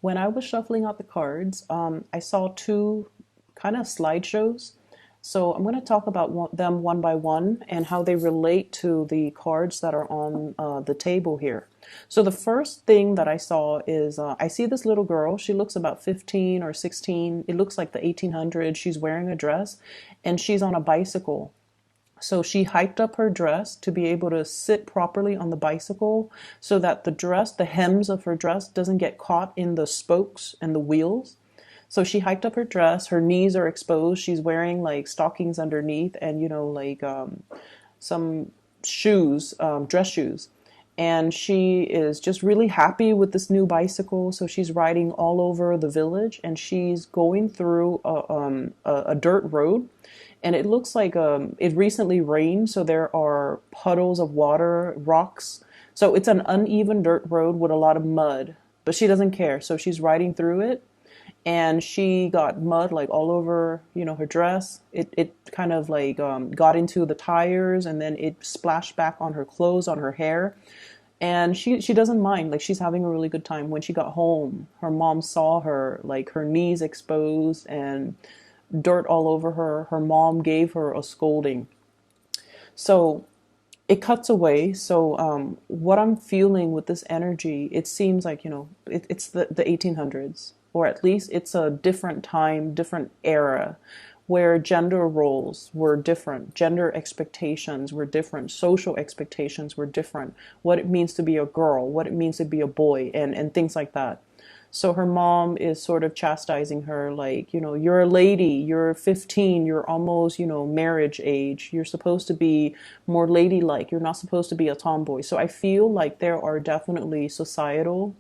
When I was shuffling out the cards, I saw two kind of slideshows. So I'm going to talk about them one by one and how they relate to the cards that are on the table here. So the first thing that I saw is I see this little girl. She looks about 15 or 16. It looks like the 1800s. She's wearing a dress and she's on a bicycle. So she hiked up her dress to be able to sit properly on the bicycle so that the dress, the hems of her dress, doesn't get caught in the spokes and the wheels. So she hiked up her dress, her knees are exposed. She's wearing like stockings underneath and, some shoes, dress shoes. And she is just really happy with this new bicycle. So she's riding all over the village and she's going through a dirt road. And it looks like it recently rained, so there are puddles of water, rocks. So it's an uneven dirt road with a lot of mud, but she doesn't care. So she's riding through it and she got mud like all over, her dress. It kind of like got into the tires and then it splashed back on her clothes, on her hair. And she doesn't mind, like she's having a really good time. When she got home, her mom saw her, like her knees exposed and dirt all over her. Her mom gave her a scolding. So it cuts away. So what I'm feeling with this energy, it seems like, it's the 1800s, or at least it's a different time, different era where gender roles were different, gender expectations were different, social expectations were different, what it means to be a girl, what it means to be a boy, and things like that. So her mom is sort of chastising her, like, you're a lady, you're 15, you're almost, marriage age. You're supposed to be more ladylike. You're not supposed to be a tomboy. So I feel like there are definitely societal,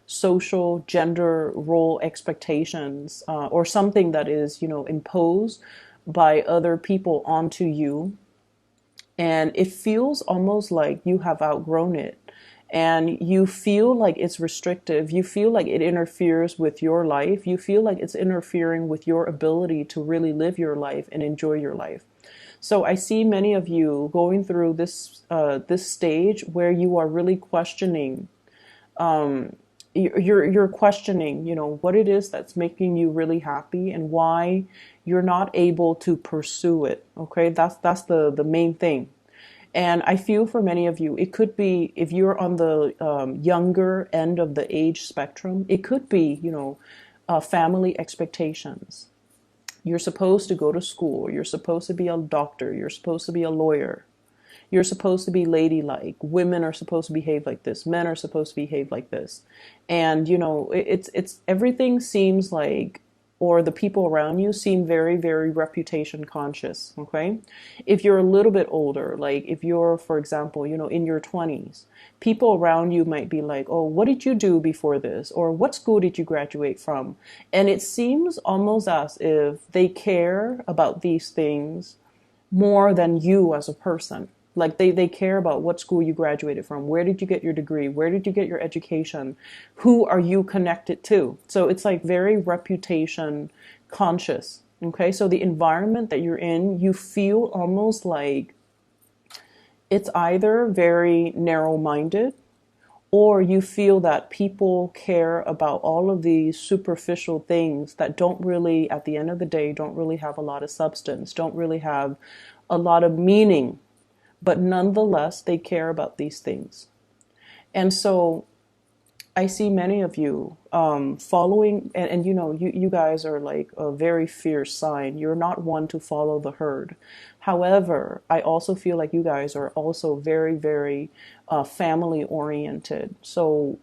social, gender role expectations, or something that is, imposed by other people onto you. And it feels almost like you have outgrown it and you feel like it's restrictive. You feel like it interferes with your life. You feel like it's interfering with your ability to really live your life and enjoy your life. So I see many of you going through this stage where you are really questioning. You're questioning, what it is that's making you really happy and why you're not able to pursue it. Okay, that's the main thing. And I feel for many of you, it could be if you're on the younger end of the age spectrum, it could be, family expectations. You're supposed to go to school. You're supposed to be a doctor. You're supposed to be a lawyer. You're supposed to be ladylike. Women are supposed to behave like this. Men are supposed to behave like this. And, it's everything seems like, or the people around you seem very, very reputation conscious. Okay. If you're a little bit older, like if you're, for example, in your 20s, people around you might be like, oh, what did you do before this? Or what school did you graduate from? And it seems almost as if they care about these things more than you as a person. Like they care about what school you graduated from. Where did you get your degree? Where did you get your education? Who are you connected to? So it's like very reputation conscious. Okay. So the environment that you're in, you feel almost like it's either very narrow minded or you feel that people care about all of these superficial things that don't really, at the end of the day, don't really have a lot of substance, don't really have a lot of meaning, but nonetheless, they care about these things. And so I see many of you following, and you guys are like a very fierce sign. You're not one to follow the herd. However, I also feel like you guys are also very, very family oriented. So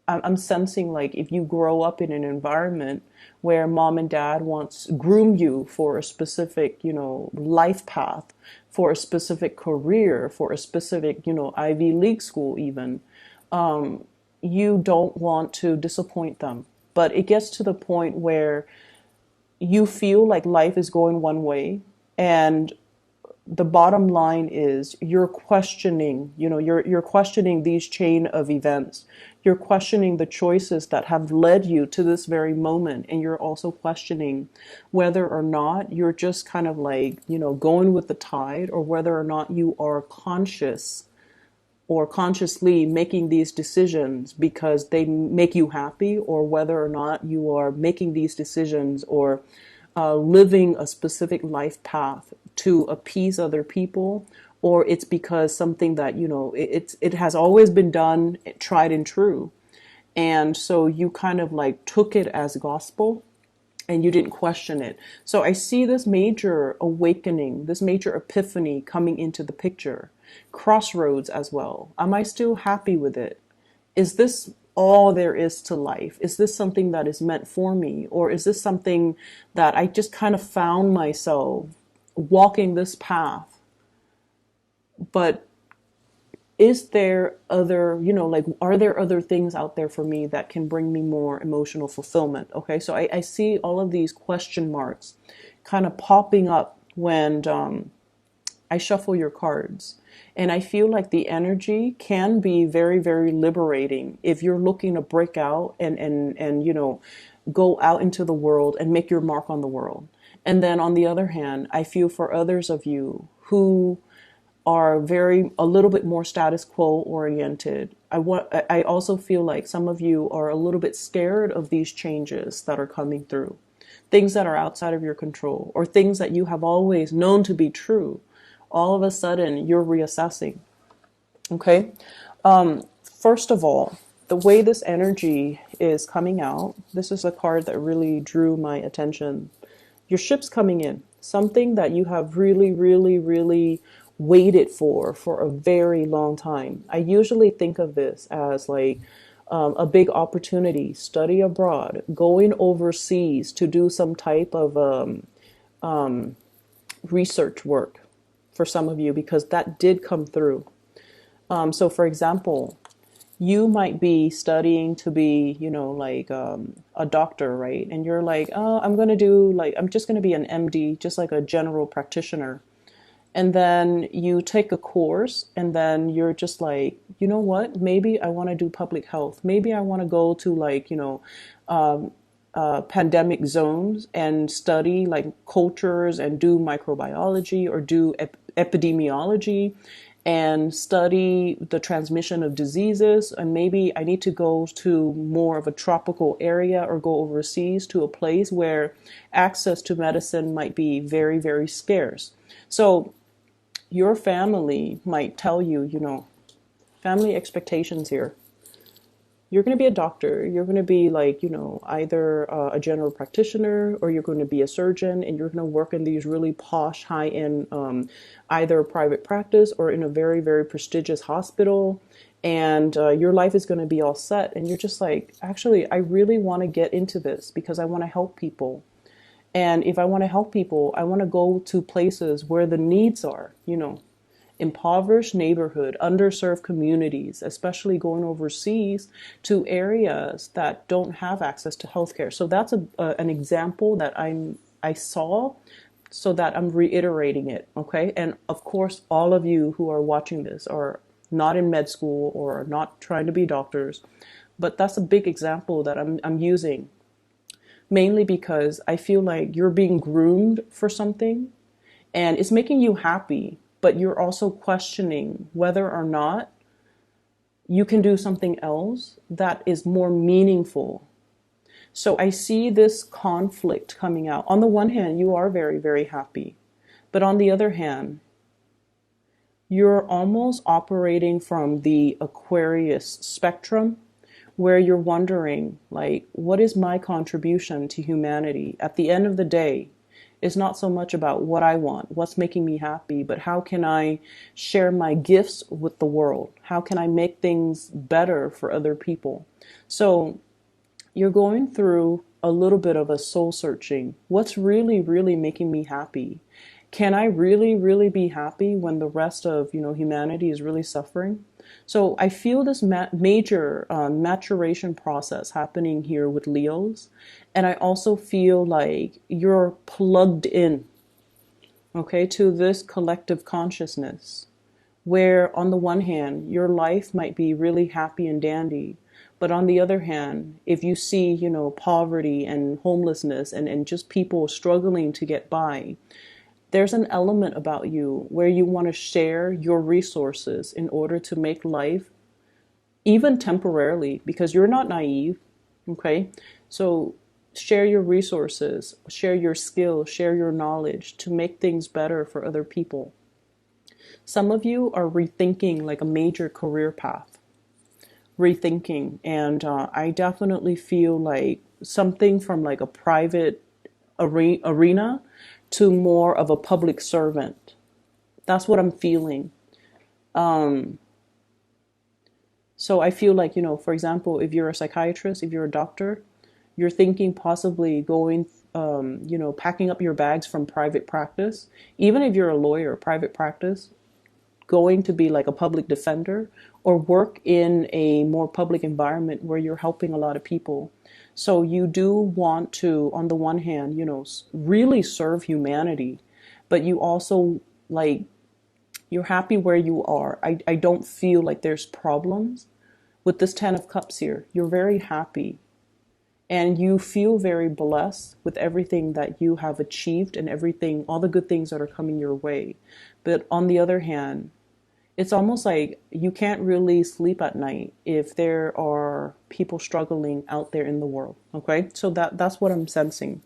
I'm sensing like if you grow up in an environment where mom and dad wants groom you for a specific, life path, for a specific career, for a specific, Ivy League school even, you don't want to disappoint them. But it gets to the point where you feel like life is going one way and the bottom line is you're questioning, you're questioning these chain of events. You're questioning the choices that have led you to this very moment. And you're also questioning whether or not you're just kind of like, going with the tide or whether or not you are conscious or consciously making these decisions because they make you happy, or whether or not you are making these decisions or living a specific life path to appease other people, or it's because something that, it has always been done, tried and true. And so you kind of like took it as gospel and you didn't question it. So I see this major awakening, this major epiphany coming into the picture. Crossroads as well. Am I still happy with it? Is this all there is to life? Is this something that is meant for me? Or is this something that I just kind of found myself walking this path? But is there other, like, are there other things out there for me that can bring me more emotional fulfillment? Okay, so I see all of these question marks kind of popping up when I shuffle your cards. And I feel like the energy can be very, very liberating if you're looking to break out and go out into the world and make your mark on the world. And then on the other hand, I feel for others of you who are a little bit more status quo oriented. I also feel like some of you are a little bit scared of these changes that are coming through, things that are outside of your control, or things that you have always known to be true. All of a sudden, you're reassessing. Okay. First of all, the way this energy is coming out, this is a card that really drew my attention. Your ship's coming in, something that you have really, really, really waited for a very long time. I usually think of this as like a big opportunity, study abroad, going overseas to do some type of research work for some of you, because that did come through. So for example, you might be studying to be, a doctor, right? And you're like, oh, I'm just going to be an MD, just like a general practitioner. And then you take a course and then you're just like, you know what, maybe I want to do public health. Maybe I want to go to pandemic zones and study like cultures and do microbiology or do epidemiology and study the transmission of diseases. And maybe I need to go to more of a tropical area or go overseas to a place where access to medicine might be very, very scarce. So your family might tell you, family expectations here. You're going to be a doctor. You're going to be like, either a general practitioner, or you're going to be a surgeon, and you're going to work in these really posh, high-end, either private practice or in a very, very prestigious hospital. And your life is going to be all set. And you're just like, actually, I really want to get into this because I want to help people. And if I want to help people, I want to go to places where the needs are, impoverished neighborhood, underserved communities, especially going overseas to areas that don't have access to healthcare. So that's an example that I saw, so that I'm reiterating it, okay? And of course, all of you who are watching this are not in med school or not trying to be doctors, but that's a big example that I'm using. Mainly because I feel like you're being groomed for something and it's making you happy, but you're also questioning whether or not you can do something else that is more meaningful. So I see this conflict coming out. On the one hand, you are very, very happy. But on the other hand, you're almost operating from the Aquarius spectrum, where you're wondering, like, what is my contribution to humanity? At the end of the day, it's not so much about what I want, what's making me happy, but how can I share my gifts with the world? How can I make things better for other people? So you're going through a little bit of a soul searching. What's really, really making me happy? Can I really, really be happy when the rest of, humanity is really suffering? So I feel this major maturation process happening here with Leos. And I also feel like you're plugged in, okay, to this collective consciousness, where on the one hand, your life might be really happy and dandy. But on the other hand, if you see, poverty and homelessness and just people struggling to get by, There's an element about you where you want to share your resources in order to make life, even temporarily, because you're not naive, okay? So share your resources, share your skills, share your knowledge to make things better for other people. Some of you are rethinking like a major career path, rethinking, and I definitely feel like something from like a private arena to more of a public servant. That's what I'm feeling. So I feel like, for example, if you're a psychiatrist, if you're a doctor, you're thinking possibly going, packing up your bags from private practice. Even if you're a lawyer, private practice, going to be like a public defender or work in a more public environment where you're helping a lot of people. So you do want to, on the one hand, really serve humanity, but you also like, you're happy where you are. I don't feel like there's problems with this 10 of Cups here. You're very happy and you feel very blessed with everything that you have achieved and everything, all the good things that are coming your way. But on the other hand, it's almost like you can't really sleep at night if there are people struggling out there in the world. Okay, so that's what I'm sensing.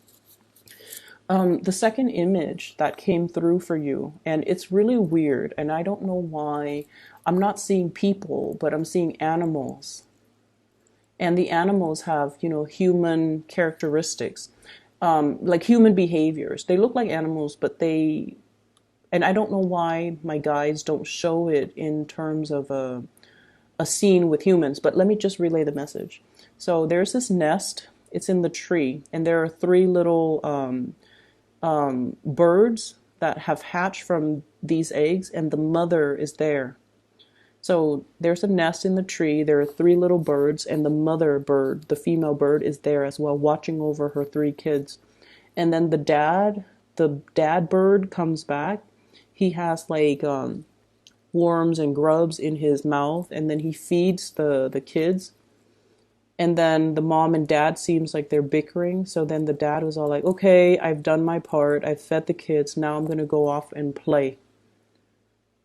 The second image that came through for you, and it's really weird, and I don't know why. I'm not seeing people, but I'm seeing animals, and the animals have human characteristics, like human behaviors. They look like animals, but they, and I don't know why my guides don't show it in terms of a scene with humans, but let me just relay the message. So there's this nest, it's in the tree, and there are three little birds that have hatched from these eggs, and the mother is there. So there's a nest in the tree, there are three little birds, and the mother bird, the female bird, is there as well, watching over her three kids. And then the dad bird comes back. He has like worms and grubs in his mouth, and then he feeds the kids. And then the mom and dad seems like they're bickering. So then the dad was all like, okay, I've done my part. I've fed the kids. Now I'm going to go off and play.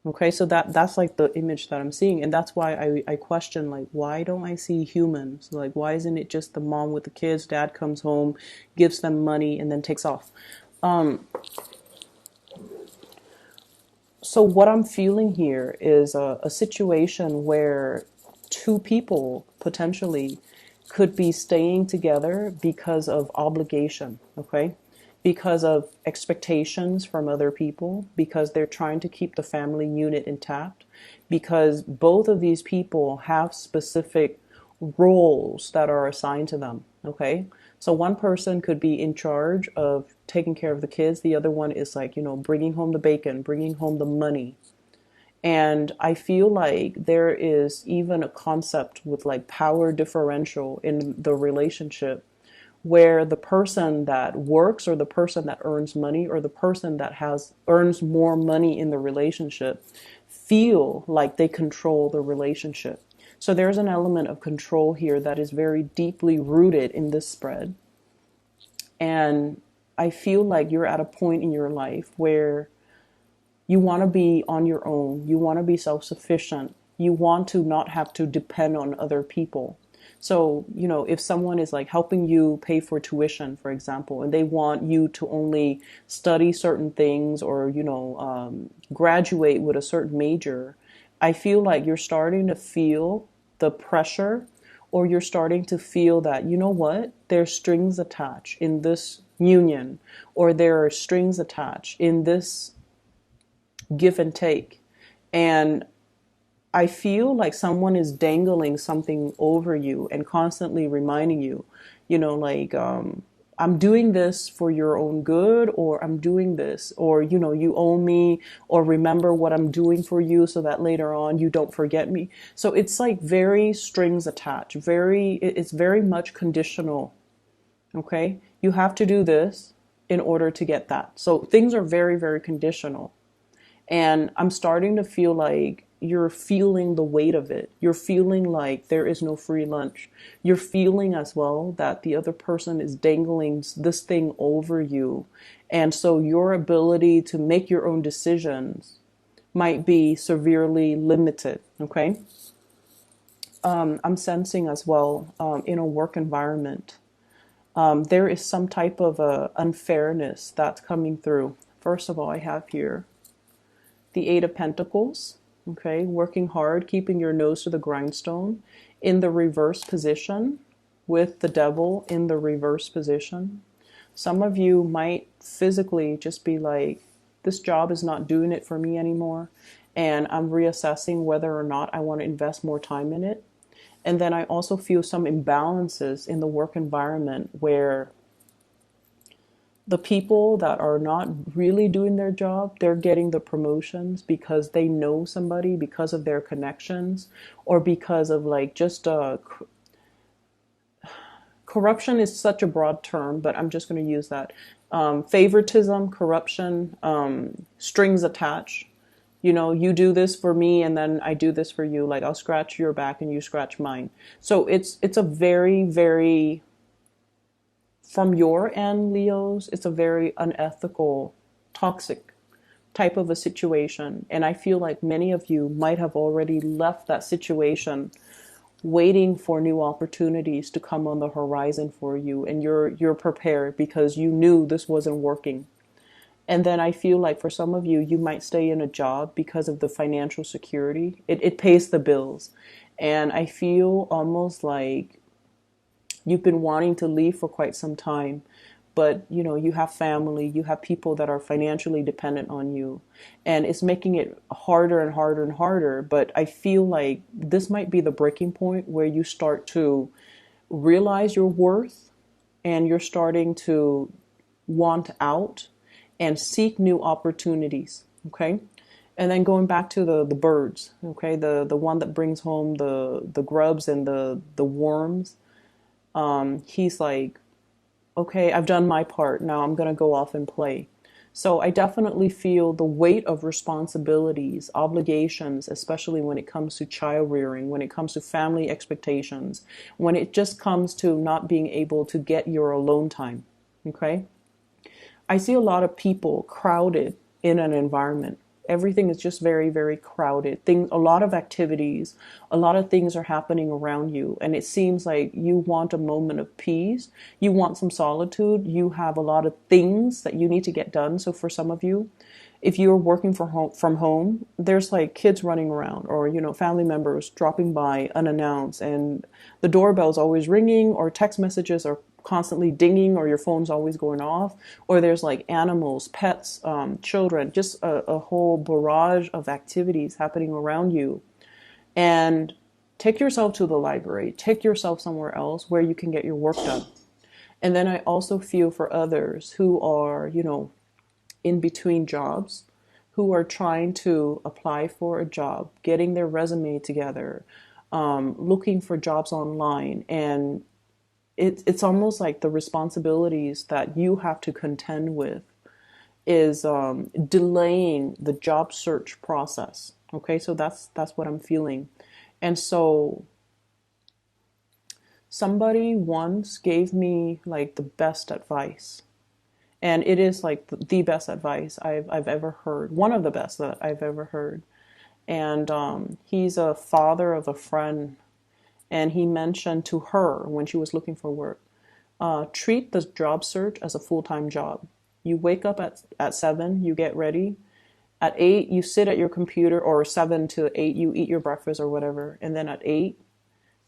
Okay, so that's like the image that I'm seeing. And that's why I question, like, why don't I see humans? Like, why isn't it just the mom with the kids? Dad comes home, gives them money, and then takes off. So what I'm feeling here is a situation where two people potentially could be staying together because of obligation, okay? Because of expectations from other people, because they're trying to keep the family unit intact, because both of these people have specific roles that are assigned to them, okay? So one person could be in charge of taking care of the kids. The other one is like, bringing home the bacon, bringing home the money. And I feel like there is even a concept with like power differential in the relationship where the person that works or the person that earns money or the person that earns more money in the relationship feel like they control the relationship. So there's an element of control here that is very deeply rooted in this spread. And I feel like you're at a point in your life where you want to be on your own. You want to be self-sufficient. You want to not have to depend on other people. So, if someone is like helping you pay for tuition, for example, and they want you to only study certain things or, graduate with a certain major, I feel like you're starting to feel the pressure, or you're starting to feel that, you know what, there's strings attached in this union, or there are strings attached in this give and take. And I feel like someone is dangling something over you and constantly reminding you, I'm doing this for your own good, or I'm doing this, or, you owe me, or remember what I'm doing for you so that later on you don't forget me. So it's like very strings attached, it's very much conditional. Okay. You have to do this in order to get that. So things are very, very conditional. And I'm starting to feel like you're feeling the weight of it. You're feeling like there is no free lunch. You're feeling as well that the other person is dangling this thing over you. And so your ability to make your own decisions might be severely limited. Okay. I'm sensing as well, in a work environment, there is some type of unfairness that's coming through. First of all, I have here the Eight of Pentacles, okay, working hard, keeping your nose to the grindstone in the reverse position with the Devil in the reverse position. Some of you might physically just be like, this job is not doing it for me anymore, and I'm reassessing whether or not I want to invest more time in it. And then I also feel some imbalances in the work environment where the people that are not really doing their job, they're getting the promotions because they know somebody, because of their connections, or because of like just corruption is such a broad term, but I'm just going to use that. Favoritism, corruption, strings attached. You know, you do this for me and then I do this for you. Like I'll scratch your back and you scratch mine. So it's a very, very, from your end, Leos, it's a very unethical, toxic type of a situation. And I feel like many of you might have already left that situation waiting for new opportunities to come on the horizon for you. And you're prepared because you knew this wasn't working. And then I feel like for some of you, you might stay in a job because of the financial security. It pays the bills. And I feel almost like you've been wanting to leave for quite some time, but you know, you have family, you have people that are financially dependent on you, and it's making it harder and harder and harder. But I feel like this might be the breaking point where you start to realize your worth and you're starting to want out and seek new opportunities. Okay. And then going back to the birds, okay, the one that brings home the grubs and the worms. He's like, okay, I've done my part. Now I'm going to go off and play. So I definitely feel the weight of responsibilities, obligations, especially when it comes to child rearing, when it comes to family expectations, when it just comes to not being able to get your alone time. Okay. I see a lot of people crowded in an environment. Everything is just very, very crowded. A lot of activities, a lot of things are happening around you. And it seems like you want a moment of peace. You want some solitude. You have a lot of things that you need to get done. So for some of you, if you're working from home, there's like kids running around or, you know, family members dropping by unannounced and the doorbell's always ringing or text messages are constantly dinging or your phone's always going off, or there's like animals, pets, children, just a whole barrage of activities happening around you. And take yourself to the library, take yourself somewhere else where you can get your work done. And then I also feel for others who are, you know, in between jobs, who are trying to apply for a job, getting their resume together, looking for jobs online, and it's almost like the responsibilities that you have to contend with is delaying the job search process. Okay, so that's what I'm feeling. And so somebody once gave me like the best advice. And it is like the best advice I've ever heard. One of the best that I've ever heard. And he's a father of a friend. And he mentioned to her when she was looking for work, treat the job search as a full-time job. You wake up at 7, you get ready. At 8, you sit at your computer, or 7 to 8, you eat your breakfast or whatever. And then at 8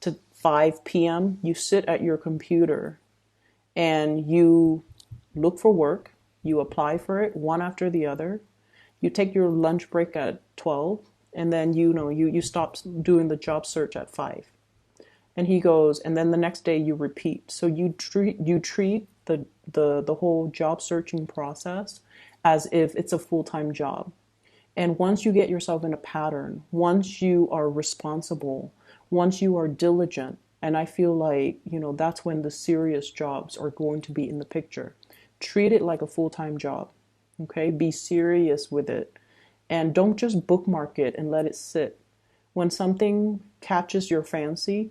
to 5 p.m., you sit at your computer and you look for work. You apply for it one after the other. You take your lunch break at 12, and then you stop doing the job search at 5. And he goes, and then the next day you repeat. So you treat the whole job searching process as if it's a full-time job. And once you get yourself in a pattern, once you are responsible, once you are diligent, and I feel like, you know, that's when the serious jobs are going to be in the picture. Treat it like a full-time job. Okay? Be serious with it. And don't just bookmark it and let it sit. When something catches your fancy,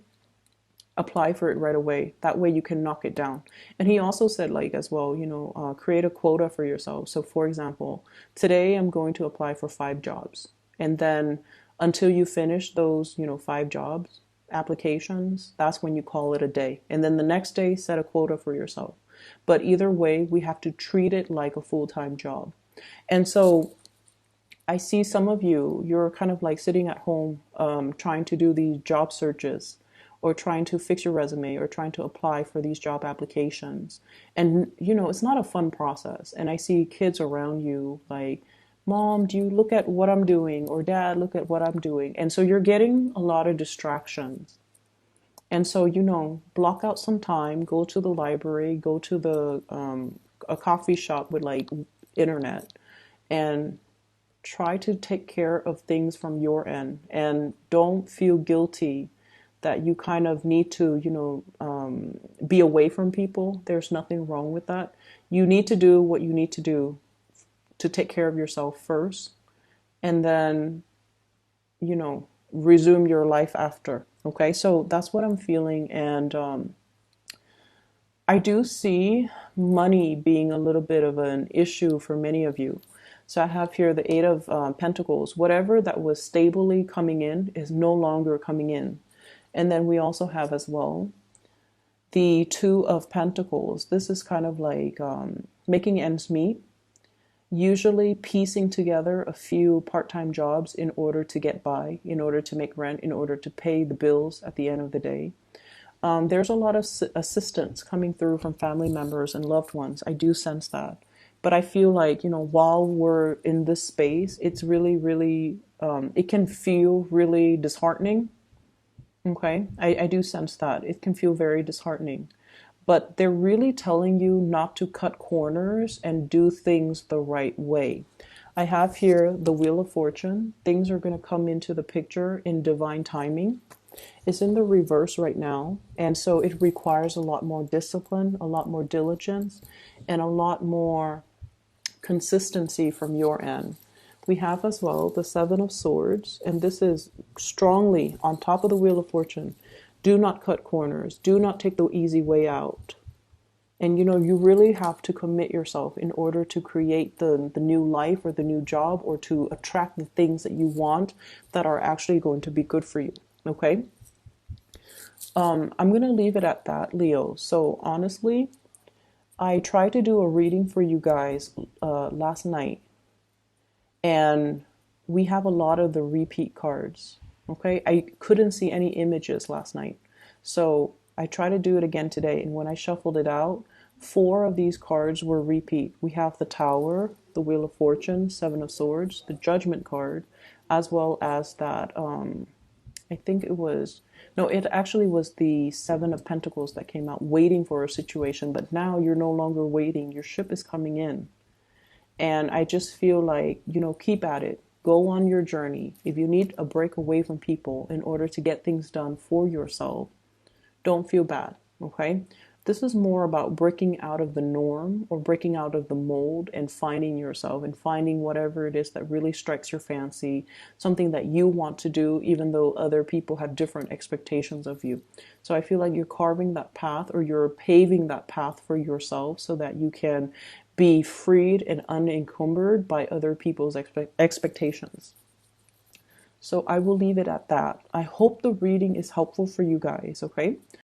apply for it right away. That way you can knock it down. And he also said, like, as well, create a quota for yourself. So for example, today I'm going to apply for 5 jobs. And then until you finish those, 5 jobs applications, that's when you call it a day. And then the next day, set a quota for yourself. But either way, we have to treat it like a full-time job. And so I see some of you, you're kind of like sitting at home, trying to do these job searches or trying to fix your resume or trying to apply for these job applications. And, it's not a fun process. And I see kids around you like, Mom, do you look at what I'm doing? Or Dad, look at what I'm doing. And so you're getting a lot of distractions. And so, block out some time, go to the library, go to a coffee shop with like internet, and try to take care of things from your end, and don't feel guilty that you kind of need to, be away from people. There's nothing wrong with that. You need to do what you need to do to take care of yourself first, and then, resume your life after. Okay, so that's what I'm feeling. And I do see money being a little bit of an issue for many of you. So I have here the Eight of Pentacles. Whatever that was stably coming in is no longer coming in. And then we also have as well the Two of Pentacles. This is kind of like making ends meet, usually piecing together a few part-time jobs in order to get by, in order to make rent, in order to pay the bills at the end of the day. There's a lot of assistance coming through from family members and loved ones. I do sense that. But I feel like, while we're in this space, it's really, really, it can feel really disheartening. Okay, I do sense that. It can feel very disheartening. But they're really telling you not to cut corners and do things the right way. I have here the Wheel of Fortune. Things are going to come into the picture in divine timing. It's in the reverse right now. And so it requires a lot more discipline, a lot more diligence, and a lot more consistency from your end. We have as well the Seven of Swords, and this is strongly on top of the Wheel of Fortune. Do not cut corners. Do not take the easy way out. And you really have to commit yourself in order to create the new life or the new job, or to attract the things that you want that are actually going to be good for you. Okay? I'm going to leave it at that, Leo. So honestly, I tried to do a reading for you guys last night, and we have a lot of the repeat cards. Okay, I couldn't see any images last night, so I tried to do it again today. And when I shuffled it out, 4 of these cards were repeat. We have the Tower, the Wheel of Fortune, Seven of Swords, the Judgment card, as well as that. I think it was, no, it actually was the Seven of Pentacles that came out, waiting for a situation. But now you're no longer waiting. Your ship is coming in. And I just feel like, keep at it. Go on your journey. If you need a break away from people in order to get things done for yourself, don't feel bad, okay? This is more about breaking out of the norm, or breaking out of the mold, and finding yourself and finding whatever it is that really strikes your fancy, something that you want to do, even though other people have different expectations of you. So I feel like you're carving that path, or you're paving that path for yourself, so that you can be freed and unencumbered by other people's expectations. So I will leave it at that. I hope the reading is helpful for you guys, okay?